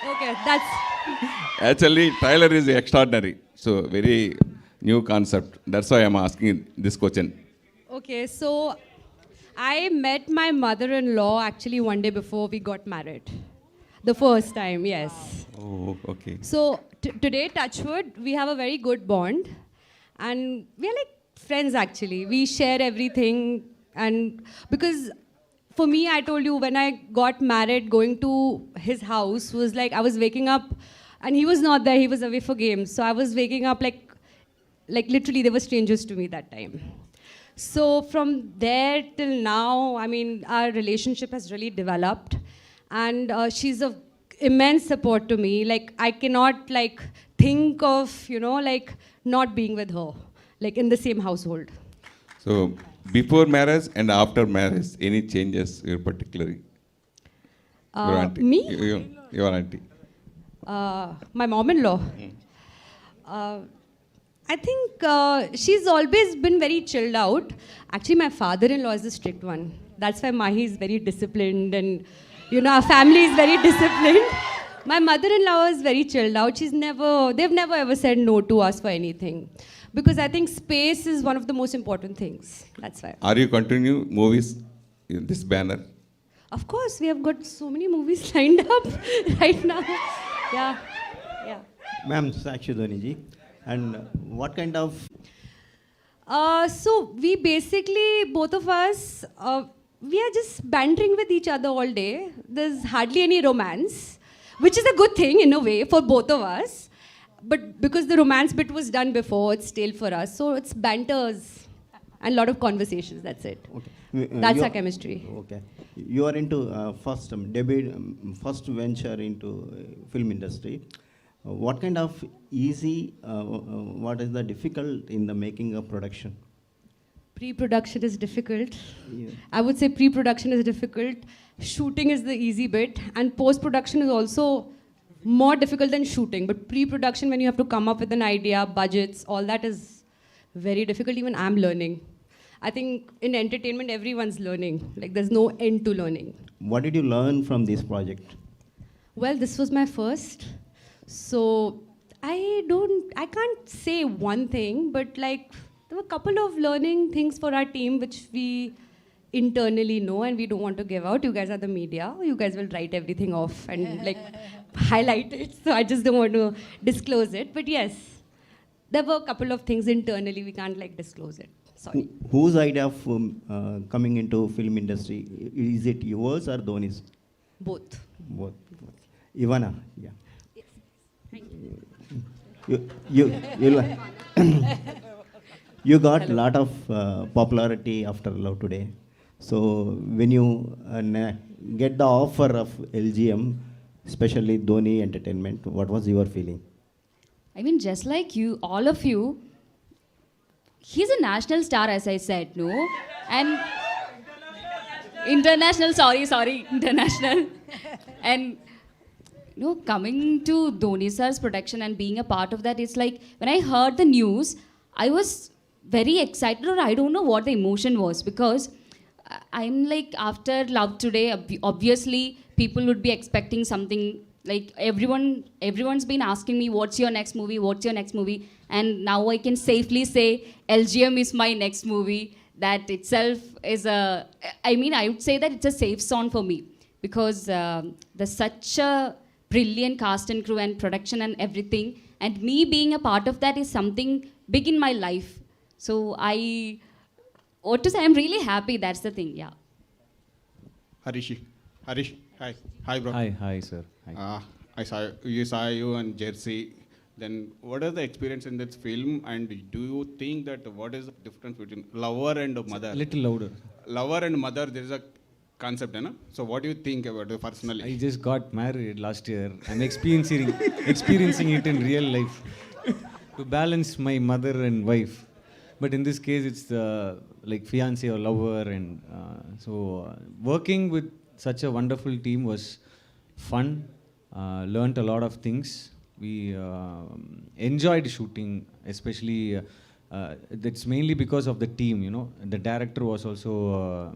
Okay, that's Actually, trailer is extraordinary. So very new concept. That's why I'm asking this question. okay. So I met my mother-in-law actually one day before we got married. The first time, yes. Oh, okay. So today, Touchwood, we have a very good bond, and we are like friends actually. We share everything, and because for me, I told you when I got married, going to his house was like I was waking up, and he was not there. He was away for games, so I was waking up like literally they were strangers to me that time. So from there till now, I mean, our relationship has really developed, and she's of immense support to me. Like I cannot like think of like not being with her, like in the same household. So before marriage and after marriage, any changes you particularly? Your auntie. Me? Your auntie. My mom-in-law. Uh, I think she's always been very chilled out. Actually, my father-in-law is the strict one. That's why Mahi is very disciplined, and our family is very disciplined. My mother-in-law is very chilled out. They've never ever said no to us for anything, because I think space is one of the most important things. That's why. Are you continue movies in this banner? Of course, we have got so many movies lined up right now. Yeah, yeah. Ma'am, Sakshi Dhoni ji. And what kind of So we basically, both of us, we are just bantering with each other all day. There's hardly any romance, which is a good thing in a way for both of us. But because the romance bit was done before, it's stale for us. So it's banters and a lot of conversations. That's it. okay? That's our chemistry. Okay. You are into first debut, first venture into film industry. What kind of easy, what is the difficult in the making of production? Pre-production is difficult. Yeah. I would say pre-production is difficult. Shooting is the easy bit. And post-production is also more difficult than shooting. But pre-production, when you have to come up with an idea, budgets, all that is very difficult. Even I'm learning. I think in entertainment, everyone's learning. Like there's no end to learning. What did you learn from this project? Well, this was my first. So I can't say one thing, but like there were a couple of learning things for our team which we internally know and we don't want to give out. You guys are the media. You guys will write everything off and like highlight it. So I just don't want to disclose it. But yes, there were a couple of things internally we can't like disclose it. Sorry. Whose idea of coming into film industry? Is it yours or Dhoni's? Both. Both. Ivana, yeah. Yes. Thank you. You you got a lot of popularity after Love Today. So when you get the offer of LGM, especially Dhoni Entertainment, what was your feeling? I mean, just like you, all of you, he's a national star, as I said, no? And international, sorry, international. And coming to Dhoni sir's production and being a part of that, it's like when I heard the news, I was very excited, or I don't know what the emotion was, because I'm like, after Love Today, obviously people would be expecting something. Like everyone's been asking me, what's your next movie? And now I can safely say LGM is my next movie. That itself is I would say that it's a safe zone for me, because there's such a brilliant cast and crew and production and everything. And me being a part of that is something big in my life. So I'm really happy, that's the thing, yeah. Harish, hi. Hi, bro. Hi, sir. Hi. I saw you and Jersey. Then, what is the experience in this film? And do you think that what is the difference between lover and mother? Little louder. Lover and mother, there is a concept, you know? So, what do you think about it personally? I just got married last year. I'm experiencing it in real life to balance my mother and wife. But in this case, it's like fiance or lover, and working with such a wonderful team was fun. Learned a lot of things. We enjoyed shooting, especially that's mainly because of the team. The director was also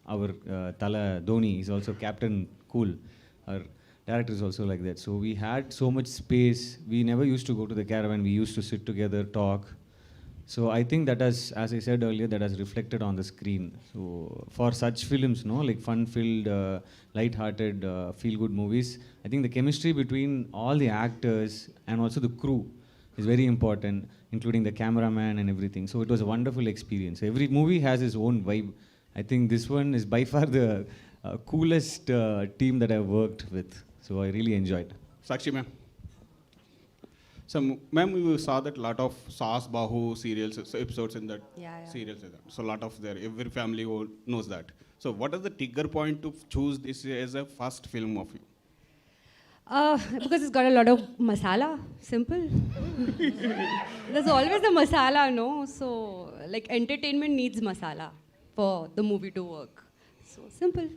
our Tala Dhoni is also Captain Cool. Our Director is also like that. So we had so much space. We never used to go to the caravan. We used to sit together, talk. So I think that has, as I said earlier, that has reflected on the screen. So for such films, no, like fun-filled, light-hearted, feel-good movies, I think the chemistry between all the actors and also the crew is very important, including the cameraman and everything. So it was a wonderful experience. Every movie has its own vibe. I think this one is by far the coolest team that I've worked with. So I really enjoyed. Sakshi ma'am. So ma'am, we saw that lot of Saas Bahu serials, episodes in that serials. So a lot of every family knows that. So what is the trigger point to choose this as a first film of you? Because it's got a lot of masala, simple. There's always the masala, no? So, like, entertainment needs masala for the movie to work. So, simple.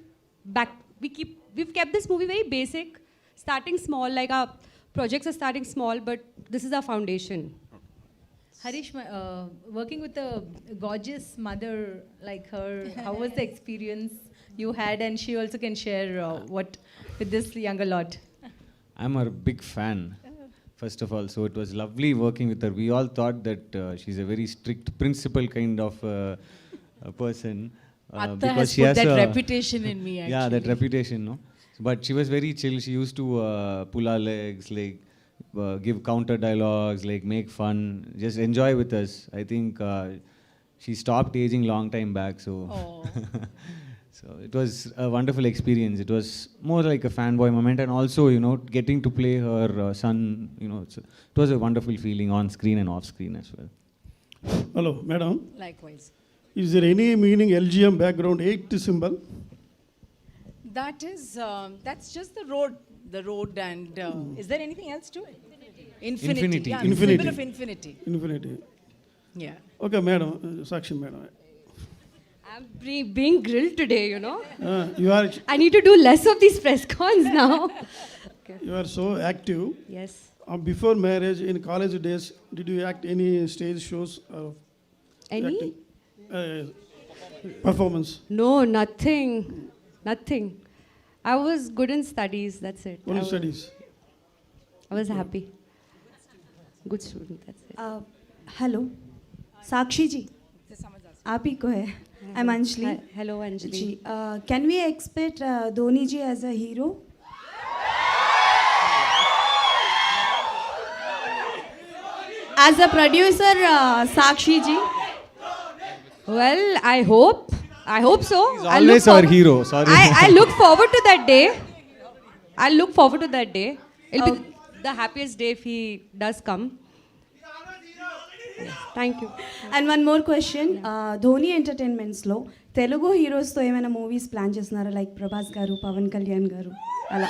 We've kept this movie very basic, starting small, like our projects are starting small, but this is our foundation. Harish, working with a gorgeous mother like her, how was the experience you had? And she also can share what with this younger lot. I'm a big fan, first of all. So it was lovely working with her. We all thought that she's a very strict principal kind of a person. Atta has put that reputation in me, actually. Yeah, that reputation, no? But she was very chill. She used to pull our legs, like give counter dialogues, like make fun, just enjoy with us. I think she stopped aging long time back, so... Oh. So it was a wonderful experience. It was more like a fanboy moment, and also, you know, getting to play her son, you know, it was a wonderful feeling on screen and off screen as well. Hello, madam. Likewise. Is there any meaning LGM background 8 symbol? That is, that's just the road. The road and, is there anything else to it? Infinity. Yeah, Infinity. symbol of infinity. Infinity. Yeah. Okay, madam. Sakshi, madam. I'm being grilled today, you know. I need to do less of these press cons now. Okay. You are so active. Yes. Before marriage, in college days, did you act any stage shows? Any? Performance? No, nothing. Nothing. I was good in studies, that's it. Only studies? I was happy. Good student, that's it. Hello. Sakshi ji. आप ही को है. I'm Anjali. Hello, Anjali. जी. Can we expect Dhoni ji as a hero? As a producer, Sakshi ji. Well, I hope so. He's always our hero. Sorry. I look forward to that day. I'll look forward to that day. It'll be the happiest day if he does come. Thank you. And one more question. Dhoni Entertainments lo Telugu heroes to ఏమైనా movies plan చేస్తున్నారా, like Prabhas garu, Pawan Kalyan garu అలా?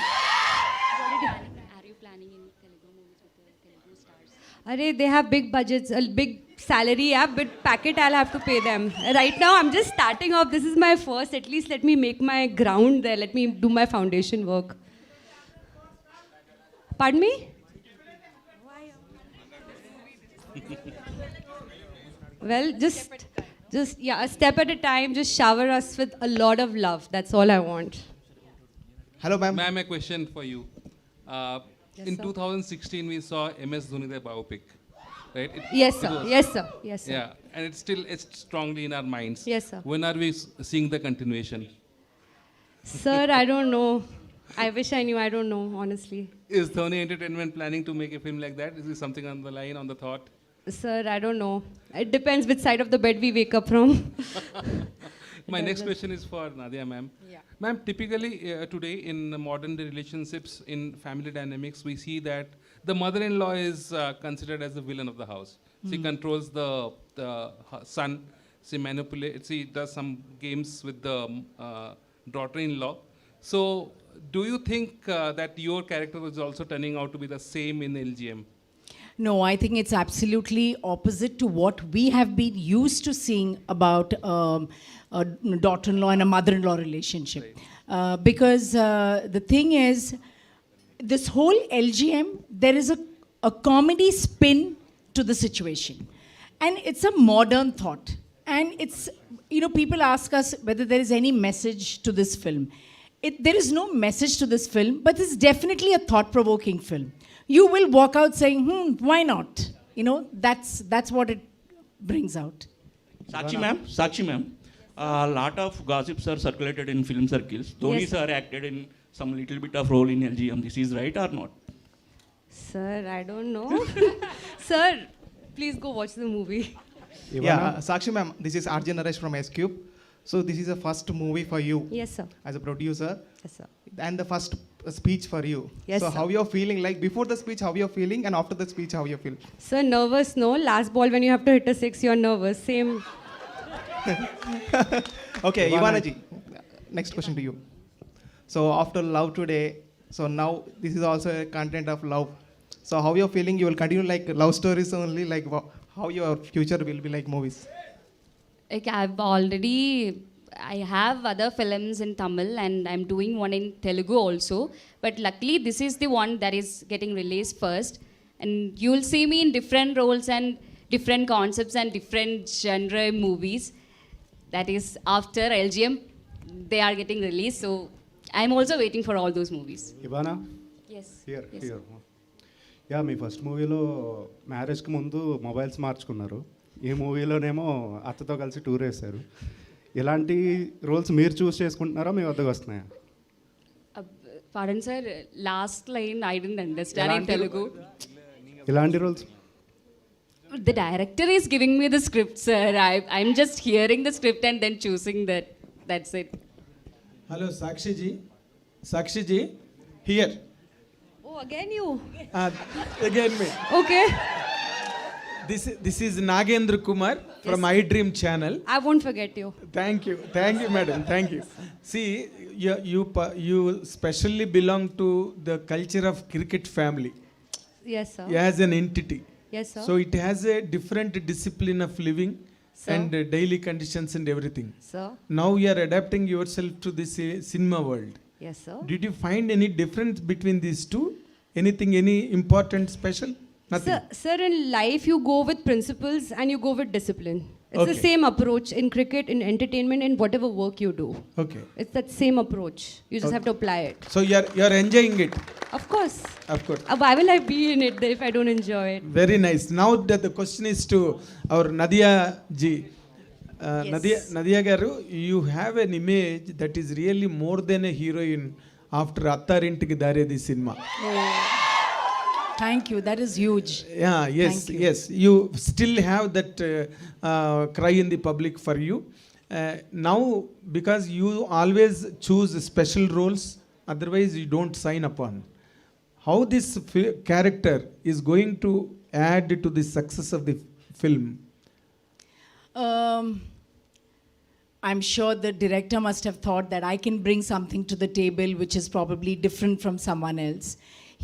Are you planning any Telugu movies with the Telugu stars? They have big budgets, a big salary, but packet I'll have to pay them. Right now I'm just starting off. This is my first. At least let me make my ground there. Let me do my foundation work. Pardon me? Well, just a step at a time. Just shower us with a lot of love. That's all I want. Hello, ma'am. Ma'am, a question for you. In 2016, we saw MS Dhoni, the biopic, right? Yes, sir. Yes, sir. Yes, sir. Yeah, and it's strongly in our minds. Yes, sir. When are we seeing the continuation? Sir, I don't know. I wish I knew. I don't know, honestly. Is Dhoni Entertainment planning to make a film like that? Is there something on the line, on the thought? Sir, I don't know. It depends which side of the bed we wake up from. My next question is for Nadia, ma'am. Yeah. Ma'am, typically today in modern day relationships, in family dynamics, we see that the mother-in-law is considered as the villain of the house. She controls the son. She manipulates. She does some games with the daughter-in-law. So, do you think that your character was also turning out to be the same in LGM? No, I think it's absolutely opposite to what we have been used to seeing about a daughter-in-law and a mother-in-law relationship. Right. Because the thing is, this whole LGM, there is a comedy spin to the situation. And it's a modern thought. And it's, you know, people ask us whether there is any message to this film. there is no message to this film, but it's definitely a thought-provoking film. You will walk out saying, why not? You know, that's what it brings out. Sakshi ma'am, a lot of gossips are circulated in film circles. Dhoni Yes, sir acted in some little bit of role in LGM. This is right or not? Sir, I don't know. Sir, please go watch the movie. Yeah, Sakshi ma'am, this is Arjun Naresh from S-Cube. So this is the first movie for you. Yes, sir. As a producer. Yes, sir. And the first speech for you. Yes, so sir. how you're feeling, like before the speech, how you're feeling, and after the speech, how you feel? Sir, nervous, no? Last ball, when you have to hit a 6, you're nervous. Same. Okay, Ivana ji, next question to you. So after Love Today, so now this is also a content of love. So how you're feeling, you will continue like love stories only, like how your future will be like movies? Like I have other films in Tamil and I'm doing one in Telugu also. But luckily this is the one that is getting released first. And you'll see me in different roles and different concepts and different genre movies. That is after LGM, they are getting released. So I'm also waiting for all those movies. Ivana? Yes. Here. Yeah me first మూవీలో మ్యారేజ్కి ముందు mobiles మార్చుకున్నారు. ఈ మూవీలోనేమో అత్తతో కలిసి tour వేశారు. ఇలాంటి roles మీరు చూస్ చేసుకుంటున్నారా మీ వద్దకు వస్తున్నాయా? Pardon sir, last line I didn't understand in Telugu. ఇలాంటి roles The director is giving me the script, sir. I'm just hearing the script and then choosing that. That's it. Hello, Sakshi ji. Sakshi ji, here. Oh, again you. Again me. Okay. This is Nagendra Kumar from iDream channel. I won't forget you. Thank you, madam. Thank you. See, you specially belong to the culture of cricket family. Yes, sir. As an entity. Yes, sir. So it has a different discipline of living, Sir. and daily conditions and everything. Sir. Now you are adapting yourself to this cinema world. Yes, sir. Did you find any difference between these two? Anything, any important, special? Nothing. Sir, in life you go with principles and you go with discipline. It's the Okay. same approach in cricket, in entertainment, in whatever work you do. Okay. It's that same approach. You just have to apply it. So you are enjoying it. Of course. Of course. Why will I be in it if I don't enjoy it? Very nice. Now that the question is to our Nadia ji. Yes. Nadia garu, you have an image that is really more than a heroine after Attarinti Daredi cinema. Thank you. That is huge. Yeah, yes, Thank you. yes. You still have that cry in the public for you. Now, because you always choose special roles, otherwise you don't sign upon. How this character is going to add to the success of the film? I'm sure the director must have thought that I can bring something to the table which is probably different from someone else.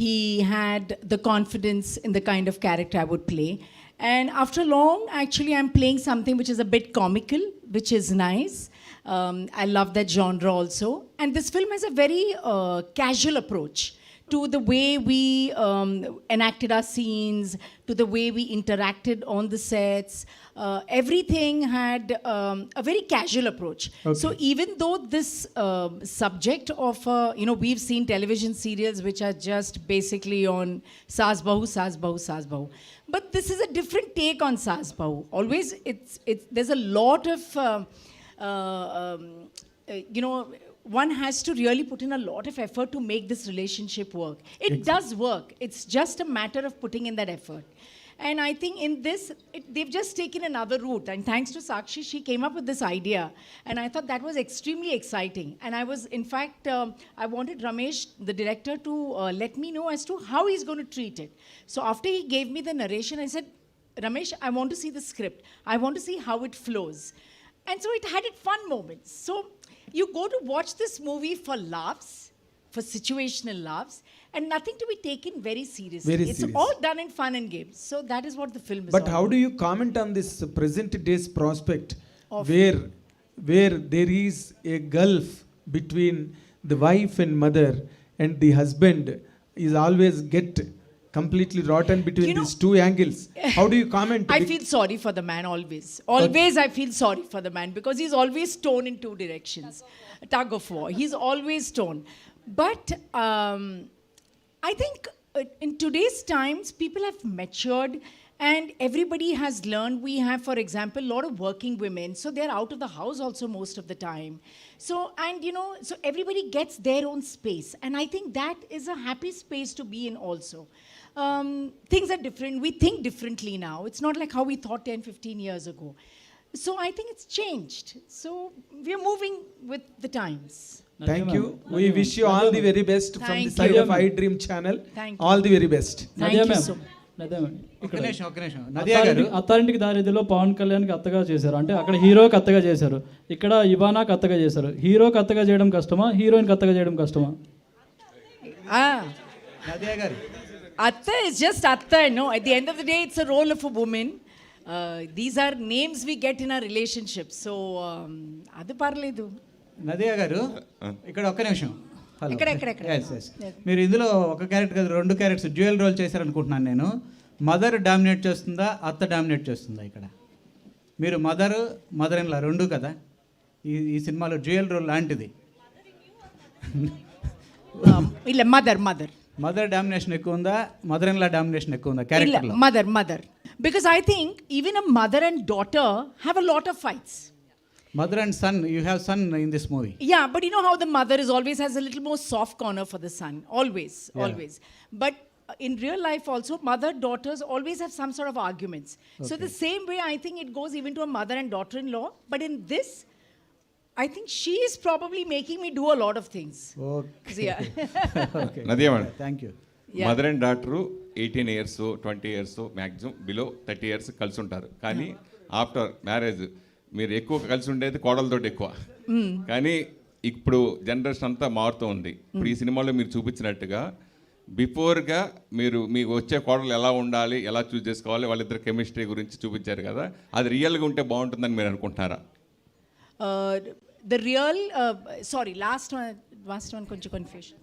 He had the confidence in the kind of character I would play. And after long, actually, I'm playing something which is a bit comical, which is nice. I love that genre also. And this film has a very casual approach to the way we enacted our scenes, to the way we interacted on the sets. Everything had a very casual approach. Okay. So even though this subject of, we've seen television serials which are just basically on Saas Bahu, Saas Bahu, Saas Bahu. But this is a different take on Saas Bahu. Always, there's a lot of, one has to really put in a lot of effort to make this relationship work. It does work. It's just a matter of putting in that effort. And I think in this, they've just taken another route. And thanks to Sakshi, she came up with this idea. And I thought that was extremely exciting. And I was, in fact, I wanted Ramesh, the director, to let me know as to how he's going to treat it. So after he gave me the narration, I said, Ramesh, I want to see the script. I want to see how it flows. And so it had its fun moments. So you go to watch this movie for laughs, for situational laughs, and nothing to be taken very seriously. It's all done in fun and games. So that is what the film is But all how about. do you comment on this present day's prospect where there is a gulf between the wife and mother, and the husband is always get completely rotten between You know- these two angles. How do you comment? I feel sorry for the man always. Always I feel sorry for the man because he's always torn in two directions. A tug of war. He's always torn. But I think in today's times, people have matured and everybody has learned. We have, for example, a lot of working women. So they're out of the house also most of the time. So, and you know, so everybody gets their own space. And I think that is a happy space to be in also. Things are different. We think differently now. It's not like how we thought 10, 15 years ago. So I think it's changed. So we are moving with the times. Thank you. We wish you all the very best from the Thank side you. of iDream channel. Thank you. All the very best. Thank you so much. ఒక్క నిమిషం Nadia గారు అత్తారింటికి దారిదిలో పవన్ కళ్యాణ్కి అత్తగా చేశారు. అంటే అక్కడ హీరోకి అత్తగా చేశారు, ఇక్కడ ఇవానాకి అత్తగా చేశారు. హీరోకి అత్తగా చేయడం కష్టమా, హీరోయిన్కి అత్తగా చేయడం కష్టమా? నదియా గారు Atta is just Atta, no. At the end of the day, it's a role of a woman. These are names we get in our relationship. So, adu parledu. Nadiya గారు ఇక్కడ ఒక్క నిమిషం. హలో. ఇక్కడ. Yes yes. మీరు ఇందులో ఒక character కాదు 2 characters dual role చేశారనుకుంటున్నాను నేను. మదర్ డామినేట్ చేస్తుందా, అత్త డామినేట్ చేస్తుందా ఇక్కడ? మీరు మదర్ ఇన్ లా 2 కదా ఈ సినిమాలో డ్యూయల్ రోల్ లాంటిది. ಇಲ್ಲ mother డామినేషన్ ఎక్కువ ఉందా, మదర్ ఇన్ లా డామినేషన్ ఎక్కువ ఉందా క్యారెక్టర్లో? mother because I think even a mother and daughter have a lot of fights. Mother and son, you have son in this movie. Yeah, but you know how the mother is always has a little more soft corner for the son, always. But in real life also, mother daughters always have some sort of arguments. So the same way I think it goes even to a mother and daughter-in-law, but in this I think she is probably making me do a lot of things. Okay. So, yeah. Okay. Nadia madam. Thank you. Yeah. Mother and daughter 18 years 20 years maximum below 30 years కలిసి ఉంటారు. కానీ after marriage మీరు ఎక్కువ కలిసి ఉండేది కోడలతో ఎక్కువ. కానీ ఇప్పుడు జనరేషన్ అంతా మారుతూ ఉంది. ఇప్పుడు ఈ సినిమాలో మీరు చూపించినట్టుగా బిఫోర్గా మీరు మీకు వచ్చే కోడలు ఎలా ఉండాలి, ఎలా చూస్ చేసుకోవాలి, వాళ్ళిద్దరు కెమిస్ట్రీ గురించి చూపించారు కదా, అది రియల్గా ఉంటే బాగుంటుందని మీరు అనుకుంటున్నారా? The real sorry, last one కొంచెం confusion.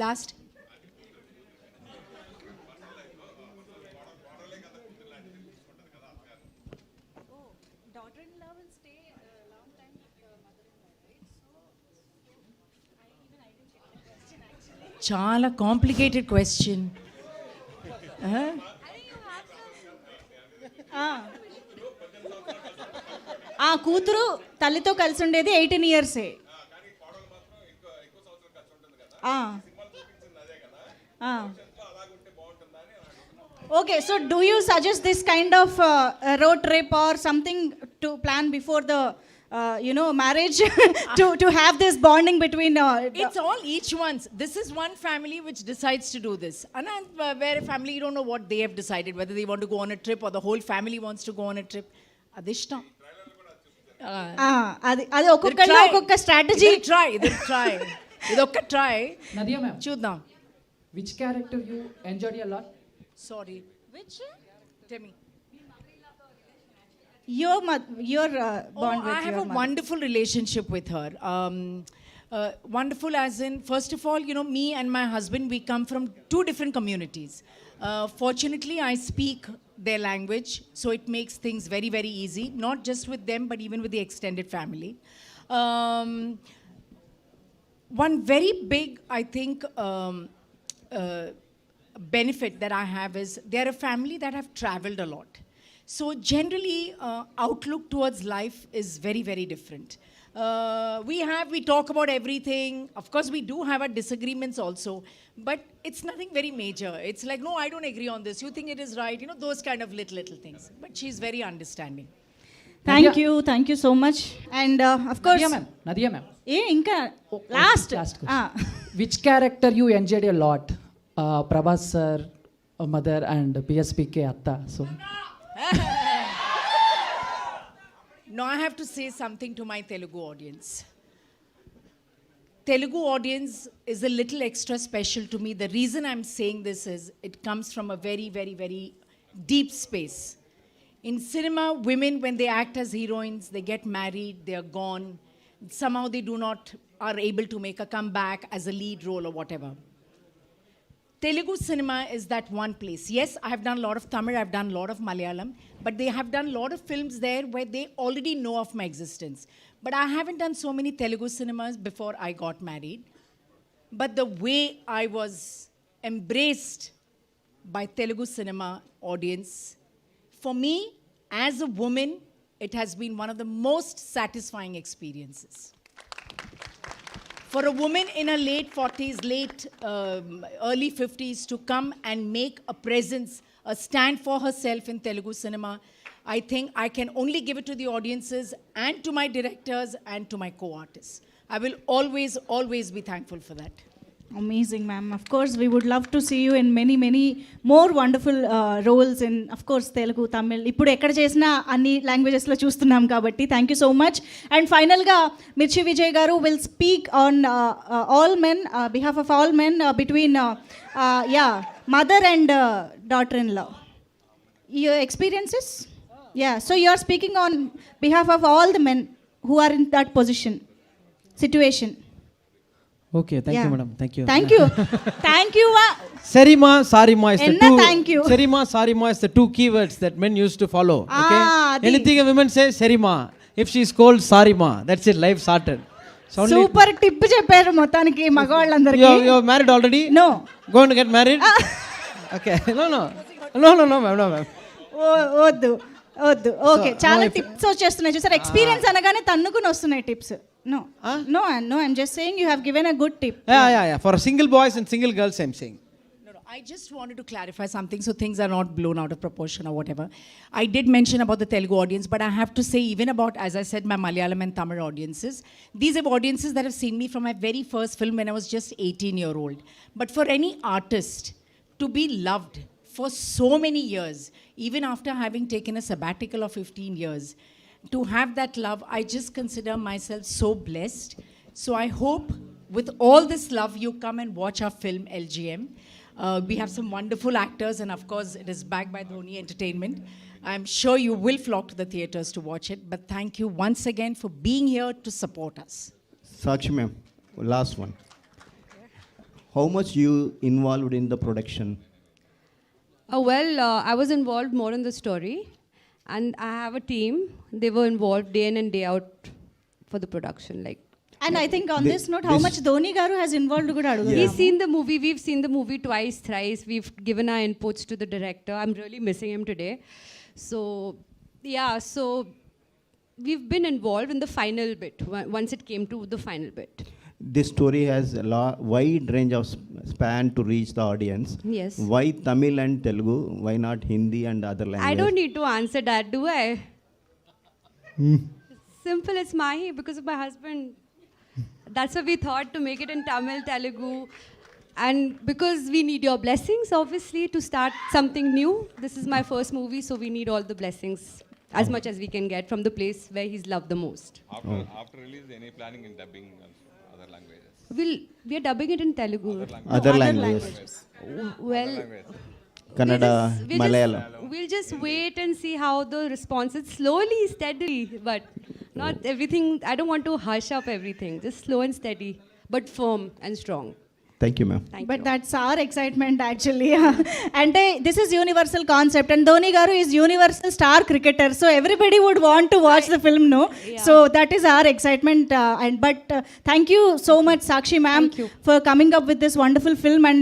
Last daughter-in-law will stay a long time with the mother-in-law, right? So I didn't check the question actually. Chala complicated question. ఆ కూతురు తల్లితో కలిసి ఉండేది 18 years. Okay, so do you suggest this kind of road trip or something to plan before the marriage to have this bonding between it's all each one's. This is one family which decides to do this, and where a family, you don't know what they have decided, whether they want to go on a trip or the whole family wants to go on a trip. Adishtam. అది ఒక్కొక్కళ్ళు ఒక్కొక్క strategy. try ఇదొక్క try. Nadia ma'am, చూద్దాం. which character you enjoyed a lot? Sorry, which? Tell me. Your bond with I have your a mother. wonderful relationship with her. Wonderful as in, first of all, you know, me and my husband, we come from 2 different communities. Fortunately, I speak their language, so it makes things very, very easy, not just with them, but even with the extended family. One very big, I think, benefit that I have is they're a family that have traveled a lot. So generally, outlook towards life is very, very different. We talk about everything. Of course, we do have our disagreements also, but it's nothing very major. It's like, no, I don't agree on this. You think it is right. You know, those kind of little things. But she's very understanding. Thank you so much. And of course, Nadia ma'am. ఇంకా last Which character you enjoyed a lot? Prabhas sir, mother, and PSPK atta. So. Now I have to say something to my Telugu audience. Telugu audience is a little extra special to me. The reason I'm saying this is it comes from a very, very, very deep space. In cinema, women, when they act as heroines, they get married, they are gone. Somehow they are able to make a comeback as a lead role or whatever. Telugu cinema is that one place. Yes, I have done a lot of Tamil, I've done a lot of Malayalam, but they have done a lot of films there where they already know of my existence. But I haven't done so many Telugu cinemas before I got married. But the way I was embraced by Telugu cinema audience, for me, as a woman, it has been one of the most satisfying experiences. For a woman in her late 40s, early 50s to come and make a presence, a stand for herself in Telugu cinema, I think I can only give it to the audiences and to my directors and to my co-artists. I will always, always be thankful for that. Amazing, ma'am. Of course, we would love to see you in many, many more wonderful roles in, of course, Telugu, Tamil. ఇప్పుడు ఎక్కడ చేసినా అన్ని లాంగ్వేజెస్లో చూస్తున్నాం కాబట్టి thank you so much. And ఫైనల్గా మిర్చి విజయ్ గారు will speak on all men, behalf of all men between mother and daughter in law. Your experiences? Yeah, so you are speaking on behalf of all the men who are in that situation. Okay, thank you, madam. Thank you. Thank you. Thank you. Sarima, Sarima is the Enna two. thank you. Sarima, Sarima is the two keywords that men used to follow. Okay. Anything a woman says, Sarima. If she is called Sarima, that's it. Life sorted. Super tip చెప్పారు మొత్తానికి మగవాళ్ళందరికీ. You are married already? No. Going to get married? Okay. No, ma'am. వద్దు okay, చాలా tips వచ్చేస్తున్నాయి చూసారు. Experience అనగానే తన్నుకుని వస్తున్నాయి tips. No, I'm just saying you have given a good tip. Yeah. For single boys and single girls, I'm saying. No, I just wanted to clarify something so things are not blown out of proportion or whatever. I did mention about the Telugu audience, but I have to say even about, as I said, my Malayalam and Tamil audiences. These are audiences that have seen me from my very first film when I was just 18-year-old. But for any artist to be loved for so many years, even after having taken a sabbatical of 15 years, to have that love, I just consider myself so blessed. So I hope with all this love, you come and watch our film, LGM. We have some wonderful actors, and of course, it is backed by Dhoni Entertainment. I'm sure you will flock to the theatres to watch it. But thank you once again for being here to support us. Sakshi ma'am, last one. How much you involved in the production? I was involved more in the story, and I have a team. They were involved day in and day out for the production. And I think on this note, how much Dhoni garu has involved kuda adugudamu. He's seen the movie. We've seen the movie twice, thrice. We've given our inputs to the director. I'm really missing him today. So we've been involved in the final bit, once it came to the final bit. This story has a wide range of span to reach the audience. Yes. Why Tamil and Telugu? Why not Hindi and other languages? I don't need to answer that, do I? Simple, it's Mahi, because of my husband. That's why we thought to make it in Tamil, Telugu. And because we need your blessings, obviously, to start something new. This is my first movie, so we need all the blessings as much as we can get from the place where he's loved the most. After release, any planning in dubbing other languages? We are dubbing it in Telugu. Other languages. Well, Kannada, Malayalam. We'll just wait and see how the response is. Slowly, steadily, but not everything. I don't want to hush up everything. Just slow and steady, but firm and strong. Thank you, ma'am. But that's our excitement actually. And this is universal concept, and Dhoni garu is universal star cricketer, so everybody would want to watch the film, no? Yeah. So that is our excitement. But thank you so much, Sakshi ma'am, for coming up with this wonderful film. And